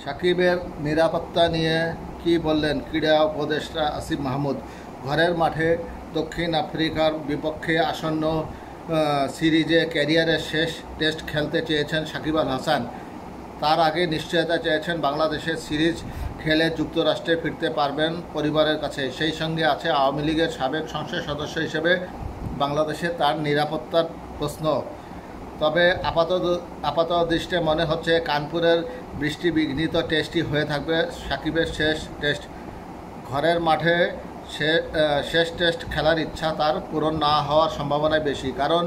সাকিবের নিরাপত্তা নিয়ে কি বললেন ক্রীড়া উপদেষ্টা আসিফ মাহমুদ। ঘরের মাঠে দক্ষিণ আফ্রিকার বিপক্ষে আসন্ন সিরিজে ক্যারিয়ারের শেষ টেস্ট খেলতে চেয়েছেন সাকিব আল হাসান। তার আগে নিশ্চয়তা চেয়েছেন বাংলাদেশের সিরিজ খেলে যুক্তরাষ্ট্রে ফিরতে পারবেন পরিবারের কাছে। সেই সঙ্গে আছে আওয়ামী লীগের সাবেক সংসদ সদস্য হিসেবে বাংলাদেশে তার নিরাপত্তার প্রশ্ন। তবে আপাত দৃষ্টে মনে হচ্ছে কানপুরের বৃষ্টিবিঘ্নিত টেস্টই হয়ে থাকবে সাকিবের শেষ টেস্ট। ঘরের মাঠে শেষ টেস্ট খেলার ইচ্ছা তার পূরণ না হওয়ার সম্ভাবনাই বেশি, কারণ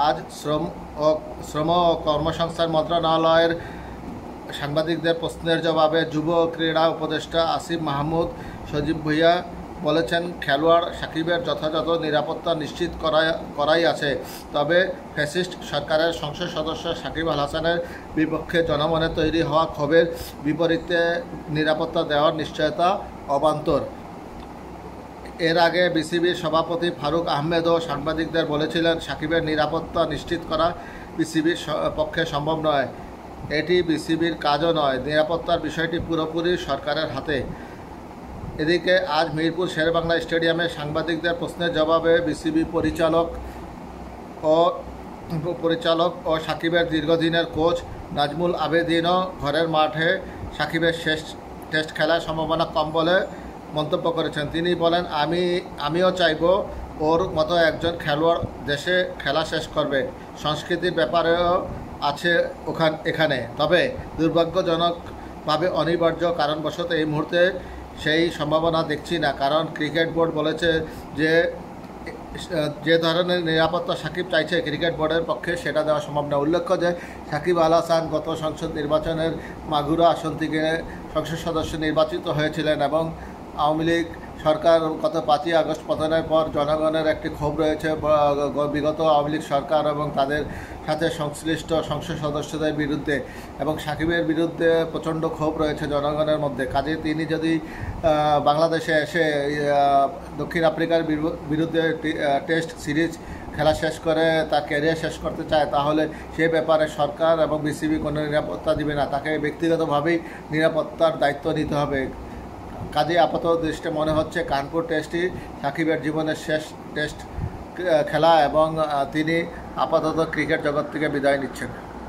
আজ শ্রম ও কর্মসংস্থান মন্ত্রণালয়ের সাংবাদিকদের প্রশ্নের জবাবে যুব ক্রীড়া উপদেষ্টা আসিফ মাহমুদ সজীব ভুঁইয়া বলেছেন, খেলোয়াড় সাকিবের যথাযথ নিরাপত্তা নিশ্চিত করাই আছে। তবে ফ্যাসিস্ট সরকারের সংসদ সদস্য সাকিব আল হাসানের বিপক্ষে জনমনে তৈরি হওয়া ক্ষোভের বিপরীতে নিরাপত্তা দেওয়ার নিশ্চয়তা অবান্তর। এর আগে বিসিবির সভাপতি ফারুক আহমেদও সাংবাদিকদের বলেছিলেন, সাকিবের নিরাপত্তা নিশ্চিত করা বিসিবির পক্ষে সম্ভব নয়। এটি বিসিবির কাজও নয়। নিরাপত্তার বিষয়টি পুরোপুরি সরকারের হাতে। এদিকে আজ মিরপুর শেরেবাংলা স্টেডিয়ামে সাংবাদিকদের প্রশ্নের জবাবে বিসিবি পরিচালক ও সাকিবের দীর্ঘদিনের কোচ নাজমুল আবেদিনও ঘরের মাঠে সাকিবের শেষ টেস্ট খেলার সম্ভাবনা কম বলে মন্তব্য করেছেন। তিনি বলেন, আমিও চাইব ওর মতো একজন খেলোয়াড় দেশে খেলা শেষ করবে। সংস্কৃতির ব্যাপারেও আছে এখানে, তবে দুর্ভাগ্যজনকভাবে অনিবার্য কারণবশত এই মুহূর্তে সেই সম্ভাবনা দেখছি না। কারণ ক্রিকেট বোর্ড বলেছে যে ধরনের নিরাপত্তা সাকিব চাইছে ক্রিকেট বোর্ডের পক্ষে সেটা দেওয়া সম্ভব না। উল্লেখ্য যে সাকিব আল হাসান গত সংসদ নির্বাচনের মাগুরা আসন থেকে সংসদ সদস্য নির্বাচিত হয়েছিলেন এবং আওয়ামী লীগ সরকার গত 5ই আগস্ট পতনের পর জনগণের একটি ক্ষোভ রয়েছে বিগত আওয়ামী লীগ সরকার এবং তাদের সাথে সংশ্লিষ্ট সংসদ সদস্যদের বিরুদ্ধে, এবং সাকিবের বিরুদ্ধে প্রচণ্ড ক্ষোভ রয়েছে জনগণের মধ্যে। কাজে তিনি যদি বাংলাদেশে এসে দক্ষিণ আফ্রিকার বিরুদ্ধে টেস্ট সিরিজ খেলা শেষ করে তার ক্যারিয়ার শেষ করতে চায়, তাহলে সে ব্যাপারে সরকার এবং বিসিবি কোনো নিরাপত্তা দিবে না। তাকে ব্যক্তিগতভাবেই নিরাপত্তার দায়িত্ব নিতে হবে। কাজে আপাত দৃষ্টে মনে হচ্ছে কানপুর টেস্টই সাকিবের জীবনের শেষ টেস্ট খেলা এবং তিনি আপাতত ক্রিকেট জগৎ থেকে বিদায় নিচ্ছেন।